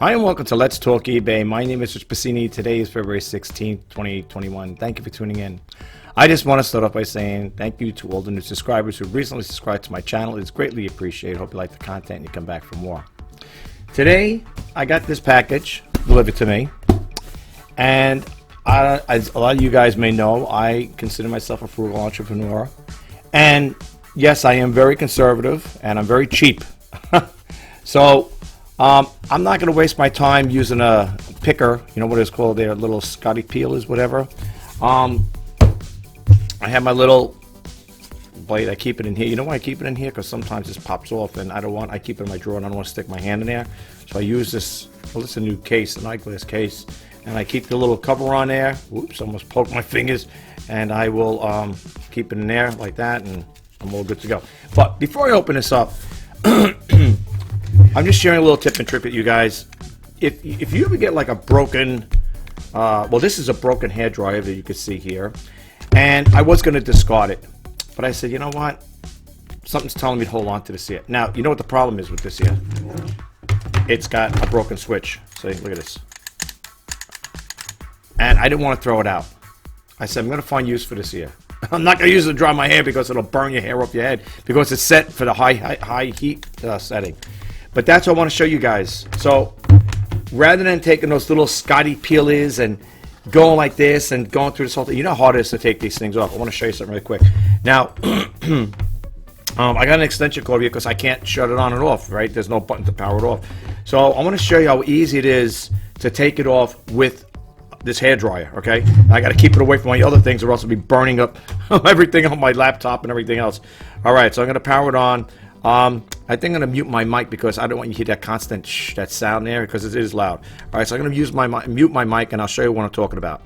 Hi and welcome to Let's Talk eBay. My name is Mr. Pasini. Today is February 16th, 2021. Thank you for tuning in. I just want to start off by saying thank you to all the new subscribers who recently subscribed to my channel. It's greatly appreciated. Hope you like the content and you come back for more. Today, I got this package delivered to me. And as a lot of you guys may know, I consider myself a frugal entrepreneur. And yes, I am very conservative and I'm very cheap. So, I'm not going to waste my time using a picker, you know what it's called there, little Scotty peelers, whatever. I have my little blade. I keep it in here. You know why I keep it in here? Because sometimes this pops off and I keep it in my drawer and I don't want to stick my hand in there. So I use this, well, it's a new case, an eyeglass case, and I keep the little cover on there. Oops, almost poked my fingers. And I will keep it in there like that and I'm all good to go. But before I open this up, I'm just sharing a little tip and trick with you guys. If you ever get like a broken, well, this is a broken hairdryer that you can see here, and I was going to discard it, but I said, you know what? Something's telling me to hold on to this here. Now, you know what the problem is with this here? It's got a broken switch. See, look at this. And I didn't want to throw it out. I said, I'm going to find use for this here. I'm not going to use it to dry my hair because it'll burn your hair off your head because it's set for the high heat setting. But that's what I want to show you guys. So rather than taking those little Scotty peelers and going like this and going through this whole thing, you know how hard it is to take these things off. I want to show you something really quick. Now, I got an extension cord here because I can't shut it on and off, right? There's no button to power it off. So I want to show you how easy it is to take it off with this hairdryer, okay? I got to keep it away from my other things or else it'll be burning up everything on my laptop and everything else. All right, so I'm going to power it on. I think I'm going to mute my mic because I don't want you to hear that constant shh, that sound there because it is loud. All right, so I'm going to mute my mic and I'll show you what I'm talking about.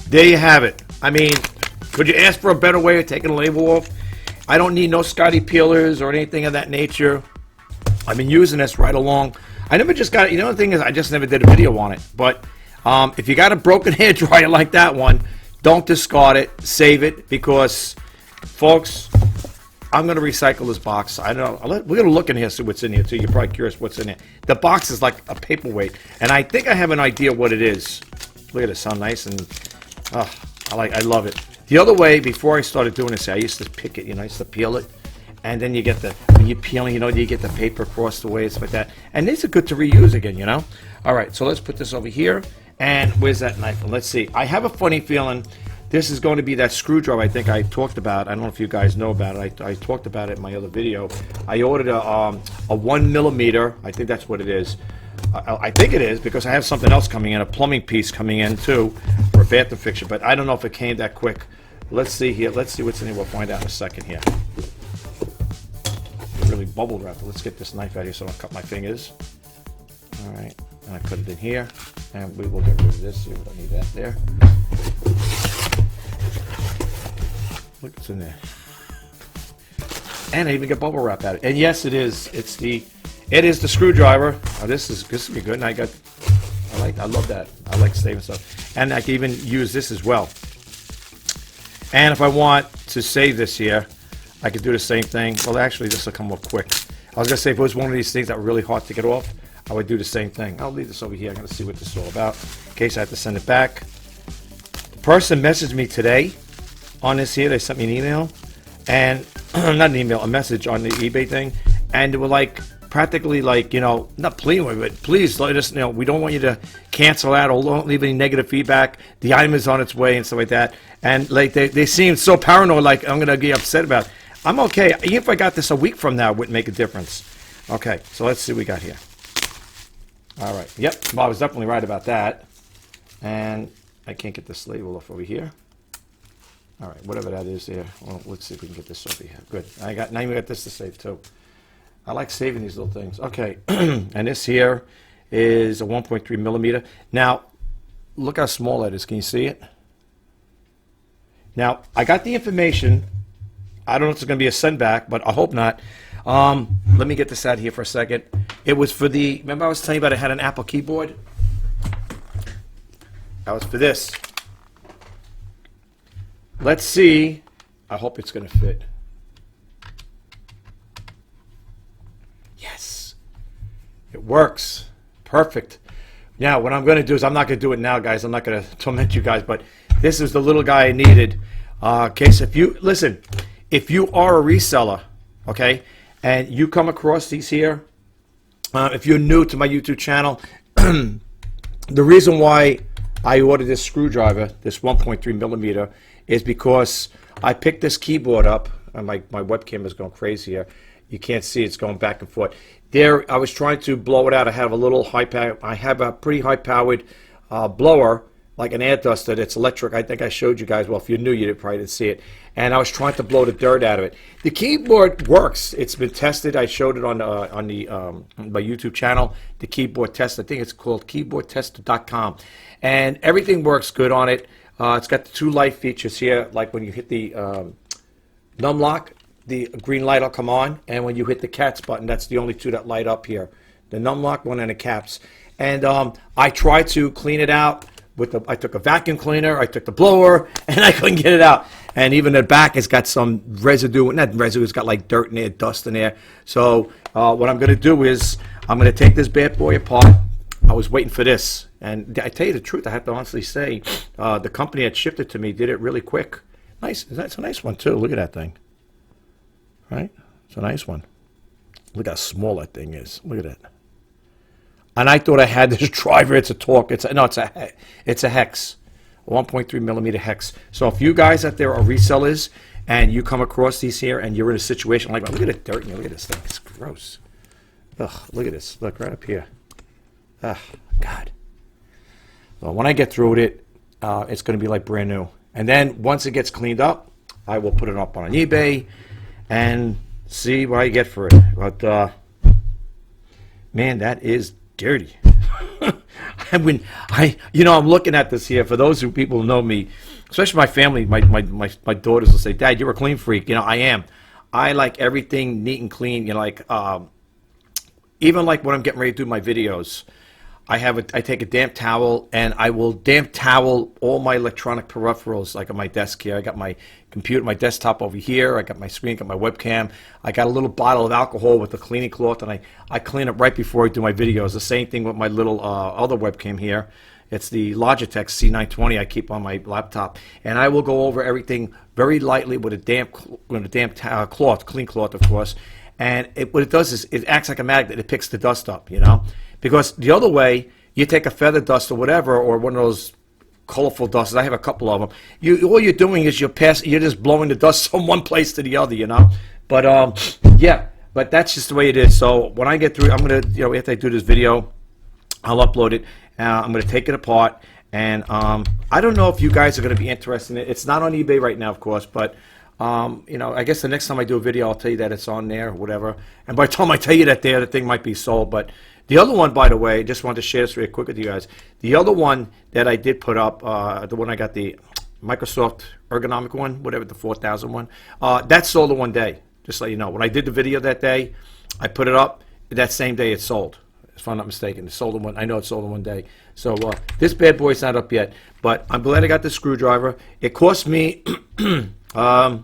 There you have it. I mean, could you ask for a better way of taking the label off? I don't need no Scotty peelers or anything of that nature. I've been using this right along. I never just got it. You know, the thing is, I just never did a video on it. But if you got a broken hairdryer like that one, don't discard it. Save it because, folks, I'm going to recycle this box. I don't know. We're going to look in here, see what's in here, too. You're probably curious what's in here. The box is like a paperweight. And I think I have an idea what it is. Look at this, how nice and... Oh, I love it. The other way, before I started doing this, I used to pick it, you know, I used to peel it. And then you get the, when you're peeling, you know, you get the paper across the way, stuff like that. And these are good to reuse again, you know. All right, so let's put this over here. And where's that knife? Let's see. I have a funny feeling This is going to be that screwdriver I think I talked about. I don't know if you guys know about it. I talked about it in my other video. I ordered a 1 millimeter. I think that's what it is. I think it is because I have something else coming in, a plumbing piece coming in too for a bathroom fixture. But I don't know if it came that quick. Let's see here. Let's see what's in here. We'll find out in a second here. Really bubble wrapped. Let's get this knife out here so I don't cut my fingers. All right, and I put it in here, and we will get rid of this. We don't need that there. Look what's in there. And I even get bubble wrap out of it. And yes, it is. It is the screwdriver. Oh, this will be good. And I love that. I like saving stuff. And I can even use this as well. And if I want to save this here, I could do the same thing. Well, actually, this will come off quick. I was gonna say if it was one of these things that were really hard to get off, I would do the same thing. I'll leave this over here. I'm gonna see what this is all about in case I have to send it back. The person messaged me today on this here. They sent me an email, and not an email, a message on the eBay thing, and they were like practically like, you know, not pleading with me, but please let us, you know, we don't want you to cancel out or don't leave any negative feedback. The item is on its way and stuff like that. And like they seem so paranoid, like I'm gonna get upset about it. I'm okay. Even if I got this a week from now, it wouldn't make a difference. Okay, so let's see what we got here. All right. Yep, Bob was definitely right about that. And I can't get this label off over here. All right, whatever that is there. Well, let's see if we can get this over here. Good. Now we got this to save too. I like saving these little things. Okay, and this here is a 1.3 millimeter. Now, look how small that is. Can you see it? Now, I got the information. I don't know if it's going to be a send back, but I hope not. Let me get this out here for a second. It was for the, remember I was telling you about it had an Apple keyboard? That was for this. Let's see. I hope it's going to fit. Yes. It works. Perfect. Now, what I'm going to do is, I'm not going to do it now, guys. I'm not going to torment you guys, but this is the little guy I needed. Case if you, listen, if you are a reseller, okay, and you come across these here, if you're new to my YouTube channel, the reason why I ordered this screwdriver, this 1.3 millimeter, is because I picked this keyboard up, and my webcam is going crazy here. You can't see it's going back and forth. There, I was trying to blow it out. I have a little I have a pretty high-powered blower, like an air duster that's electric. I think I showed you guys. Well, if you're new, you probably didn't see it. And I was trying to blow the dirt out of it. The keyboard works. It's been tested. I showed it on my YouTube channel. The keyboard test. I think it's called keyboardtester.com, and everything works good on it. It's got the two light features here, like when you hit the num lock, the green light will come on, and when you hit the cats button, that's the only two that light up here. The num lock one and the caps. And I tried to clean it out with I took a vacuum cleaner, I took the blower, and I couldn't get it out. And even the back has got some residue, not residue, it's got like dirt in there, dust in there. So what I'm going to do is I'm going to take this bad boy apart. I was waiting for this. And I tell you the truth, I have to honestly say, the company that shipped it to me did it really quick. Nice. That's a nice one, too. Look at that thing. Right? It's a nice one. Look how small that thing is. Look at it. And I thought I had this driver. It's a torque. It's a hex. 1.3 millimeter hex. So if you guys out there are resellers and you come across these here and you're in a situation like, look at the dirt in here. Look at this thing. It's gross. Ugh, look at this. Look right up here. Ugh, God. Well, when I get through with it, it's going to be like brand new. And then once it gets cleaned up, I will put it up on eBay and see what I get for it. But man, that is dirty. I'm looking at this here. For those people who know me, especially my family, my daughters will say, "Dad, you're a clean freak." You know, I am. I like everything neat and clean. You know, like even like when I'm getting ready to do my videos, I take a damp towel and I will damp towel all my electronic peripherals, like on my desk here. I got my computer, my desktop over here. I got my screen, got my webcam. I got a little bottle of alcohol with a cleaning cloth, and I clean it right before I do my videos. The same thing with my little other webcam here. It's the Logitech C920 I keep on my laptop, and I will go over everything very lightly with a damp cloth, clean cloth, of course. And what it does is it acts like a magnet. It picks the dust up, you know. Because the other way, you take a feather dust or whatever, or one of those colorful dusters. I have a couple of them. All you're doing is you're just blowing the dust from one place to the other, you know. But yeah, but that's just the way it is. So when I get through, I'm gonna, you know, after I do this video, I'll upload it. I'm gonna take it apart, and I don't know if you guys are gonna be interested in it. It's not on eBay right now, of course, but you know, I guess the next time I do a video, I'll tell you that it's on there or whatever. And by the time I tell you that the thing might be sold. But the other one, by the way, just wanted to share this really quick with you guys. The other one that I did put up, the one I got, the Microsoft ergonomic one, whatever, the 4000 one, that sold in one day. Just so you know, when I did the video that day, I put it up. That same day it sold, if I'm not mistaken. It sold in one. I know it sold in one day. So this bad boy's not up yet, but I'm glad I got the screwdriver. It cost me, I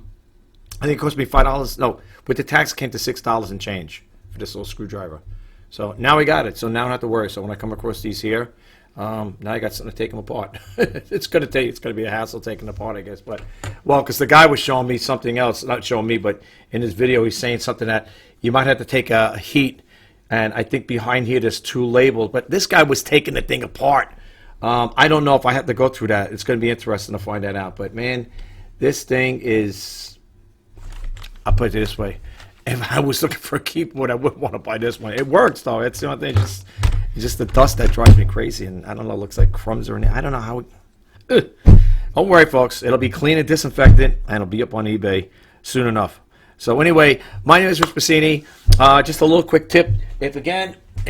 think it cost me $5. No, with the tax, it came to $6 and change for this little screwdriver. So now I got it. So now I don't have to worry. So when I come across these here, now I got something to take them apart. It's gonna be a hassle taking them apart, I guess. But well, because the guy was showing me something else, not showing me, but in his video he's saying something that you might have to take a heat, and I think behind here there's 2 labels. But this guy was taking the thing apart. I don't know if I have to go through that. It's going to be interesting to find that out. But man, this thing is, I'll put it this way. If I was looking for a keyboard, I wouldn't want to buy this one. It works, though. It's the only thing. It's just the dust that drives me crazy. And I don't know, it looks like crumbs or anything. I don't know how it... Don't worry, folks. It'll be clean and disinfectant, and it'll be up on eBay soon enough. So anyway, my name is Rich Pasini. Just a little quick tip. If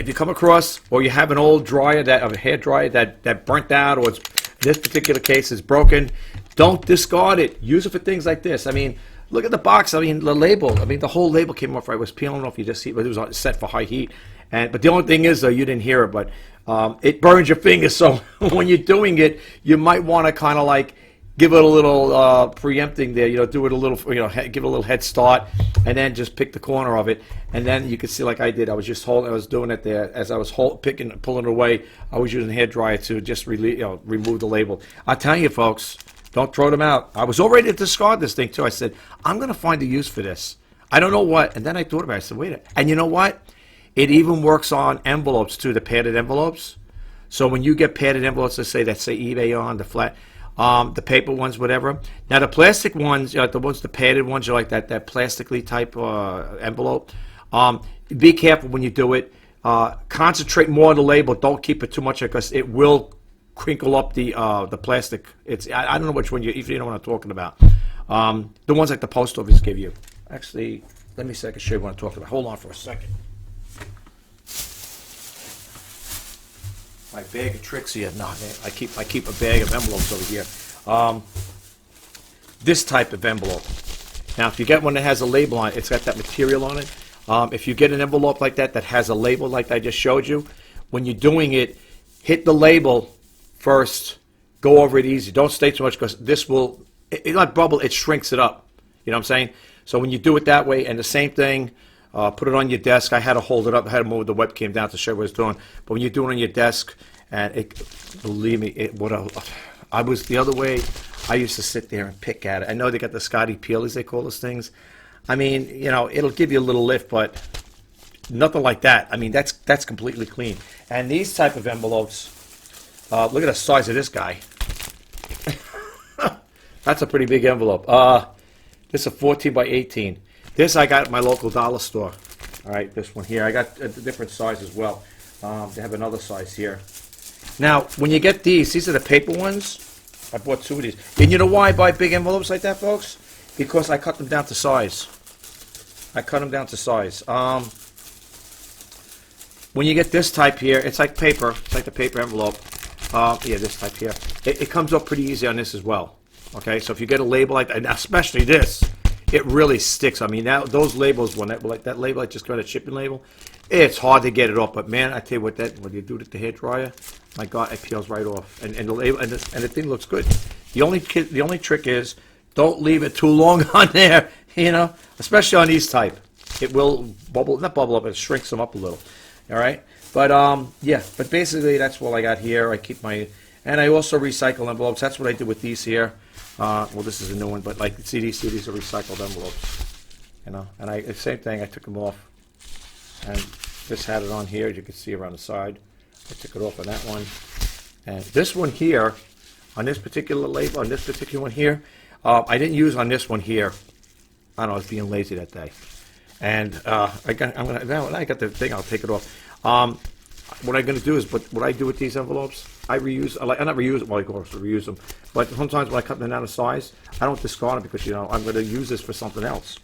you come across or you have an old dryer, a hair dryer that burnt out, or this particular case is broken, don't discard it. Use it for things like this. I mean, look at the box. I mean, the label. I mean, the whole label came off. I was peeling off. You just see, but it was set for high heat. But the only thing is, though, you didn't hear it, but it burns your fingers. So when you're doing it, you might want to kind of like give it a little preempting there. You know, do it a little. You know, give it a little head start, and then just pick the corner of it, and then you can see like I did. I was just holding. I was doing it there as I was pulling it away. I was using the hair dryer to just remove the label. I tell you, folks. Don't throw them out. I was all ready to discard this thing, too. I said, I'm going to find a use for this. I don't know what. And then I thought about it. I said, wait a minute. And you know what? It even works on envelopes, too, the padded envelopes. So when you get padded envelopes, let's say eBay on, the flat, the paper ones, whatever. Now, the plastic ones, the padded ones, are like that plastically type envelope. Be careful when you do it. Concentrate more on the label. Don't keep it too much because it will crinkle up the plastic. I don't know which one if you know what I'm talking about. The ones like the post office give you. Actually, let me see. I can show you what I'm talking about. Hold on for a second. My bag of tricks here. No, I keep a bag of envelopes over here. This type of envelope. Now, if you get one that has a label on it, it's got that material on it. If you get an envelope like that has a label like I just showed you, when you're doing it, hit the label first, go over it easy. Don't stay too much because this will, like bubble, it shrinks it up. You know what I'm saying? So when you do it that way, and the same thing, put it on your desk. I had to hold it up. I had to move the webcam down to show you what it's doing. But when you do it on your desk, and believe me, I was the other way. I used to sit there and pick at it. I know they got the Scotty Peelies, they call those things. I mean, you know, it'll give you a little lift, but nothing like that. I mean, that's completely clean. And these type of envelopes, look at the size of this guy. That's a pretty big envelope. This is a 14 by 18. This I got at my local dollar store. All right, this one here. I got a different size as well. They have another size here. Now, when you get these are the paper ones. I bought 2 of these. And you know why I buy big envelopes like that, folks? Because I cut them down to size. When you get this type here, it's like paper. It's like the paper envelope. Yeah, this type here. It comes up pretty easy on this as well. Okay, so if you get a label like that, and especially this, it really sticks. I mean, now those labels, like that label, I just got a shipping label, it's hard to get it off. But man, I tell you what, when you do it with the hair dryer, my God, it peels right off. And the label and the thing looks good. The only trick is don't leave it too long on there. You know, especially on these type, it will not bubble up, it shrinks them up a little. All right, but yeah, but basically that's what I got here. I keep and I also recycle envelopes. That's what I do with these here. Well, this is a new one, but like these are recycled envelopes. You know, and same thing. I took them off, and this had it on here. As you can see around the side, I took it off on that one, and this one here, on this particular label, on this particular one here. I didn't use on this one here. I don't know, I was being lazy that day. And now I got the thing, I'll take it off. What I'm going to do is, what I do with these envelopes, I reuse, I not reuse them, well, of course, reuse them. But sometimes when I cut them down to size, I don't discard them because, you know, I'm going to use this for something else,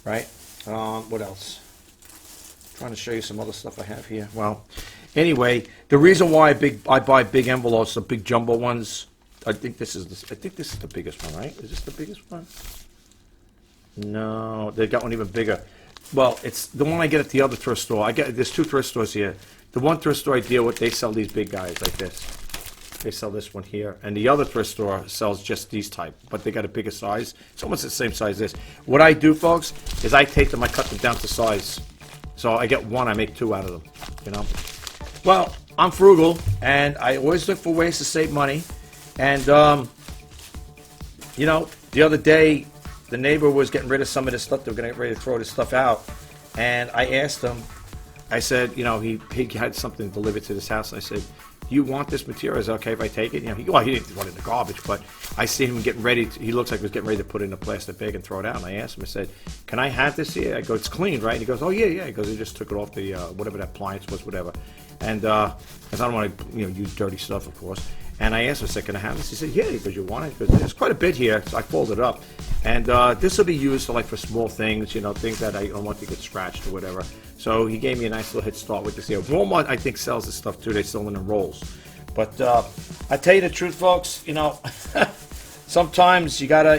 right? What else? I'm trying to show you some other stuff I have here. Well, anyway, the reason why I buy big envelopes, the big jumbo ones, I think this is the biggest one, right? Is this the biggest one? No, they got one even bigger. Well, it's the one I get at the other thrift store. There's two thrift stores here. The one thrift store I deal with, they sell these big guys like this. They sell this one here. And the other thrift store sells just these type, but they got a bigger size. It's almost the same size as this. What I do, folks, is I take them, I cut them down to size. So I get one, I make two out of them, you know. Well, I'm frugal, and I always look for ways to save money. And, you know, the other day, the neighbor was getting rid of some of this stuff. They were going to get ready to throw this stuff out. And I asked him, I said, you know, he had something delivered to this house. I said, do you want this material? Is it okay if I take it? You know, he didn't want it in the garbage, but I seen him getting ready. He looks like he was getting ready to put it in a plastic bag and throw it out. And I asked him, I said, can I have this here? I go, it's clean, right? And he goes, oh, yeah, yeah. He goes, he just took it off the, whatever that appliance was, whatever. And because I don't want to, you know, use dirty stuff, of course. And I asked him, I said, can I have this? He said, yeah, because you want it. Because there's quite a bit here, so I folded it up. And this will be used for small things, you know, things that I don't want to get scratched or whatever. So he gave me a nice little head start with this here. Walmart, I think, sells this stuff too. They sell it in rolls. But I tell you the truth, folks, you know, sometimes you gotta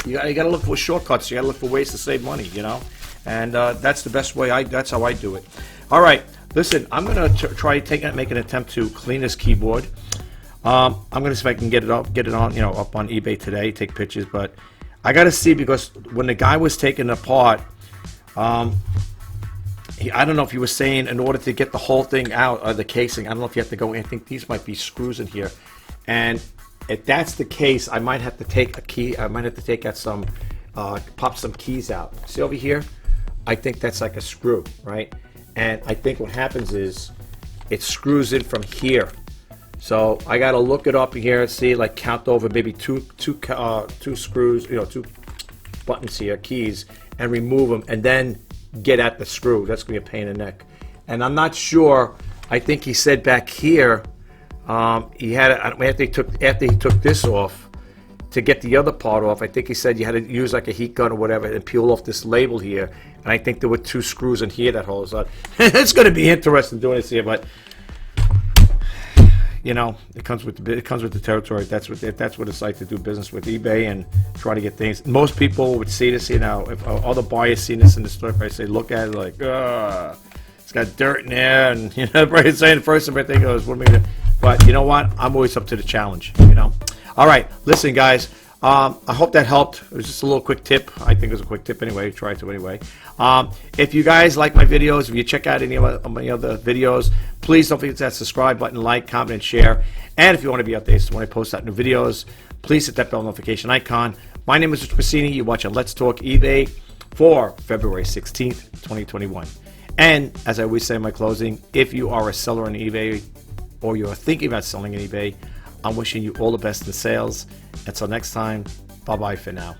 look for shortcuts. You gotta look for ways to save money, you know. And that's the best way. That's how I do it. All right. Listen, I'm going to make an attempt to clean this keyboard. I'm going to see if I can get it on, you know, up on eBay today, take pictures. But I got to see, because when the guy was taking it apart, I don't know if he was saying in order to get the whole thing out, or the casing, I don't know if you have to go in. I think these might be screws in here. And if that's the case, I might have to take a key. I might have to take out some, pop some keys out. See over here? I think that's like a screw, right? And I think what happens is it screws in from here. So I got to look it up here and see, like, count over maybe two screws, you know, two buttons here, keys, and remove them, and then get at the screw. That's going to be a pain in the neck. And I'm not sure. I think he said back here, he had after he took this off to get the other part off. I think he said you had to use like a heat gun or whatever and peel off this label here. And I think there were two screws in here that holds on. It's going to be interesting doing this here, but you know, it comes with the territory. That's what it's like to do business with eBay and try to get things. Most people would see this, you know, if other buyers see this in the store, if I say look at it like, it's got dirt in there, and you know, everybody's saying the first thing I think was, what am I gonna? But you know what? I'm always up to the challenge, you know. All right, listen, guys. I hope that helped. It was just a little quick tip. I think it was a quick tip anyway. Try to anyway. If you guys like my videos, if you check out any of my other videos, please don't forget that subscribe button, like, comment, and share. And if you want to be updated when I post out new videos, please hit that bell notification icon. My name is Mr. Pasini. You're watching Let's Talk eBay for February 16th, 2021. And as I always say in my closing, if you are a seller on eBay or you're thinking about selling on eBay, I'm wishing you all the best in sales. Until next time, bye-bye for now.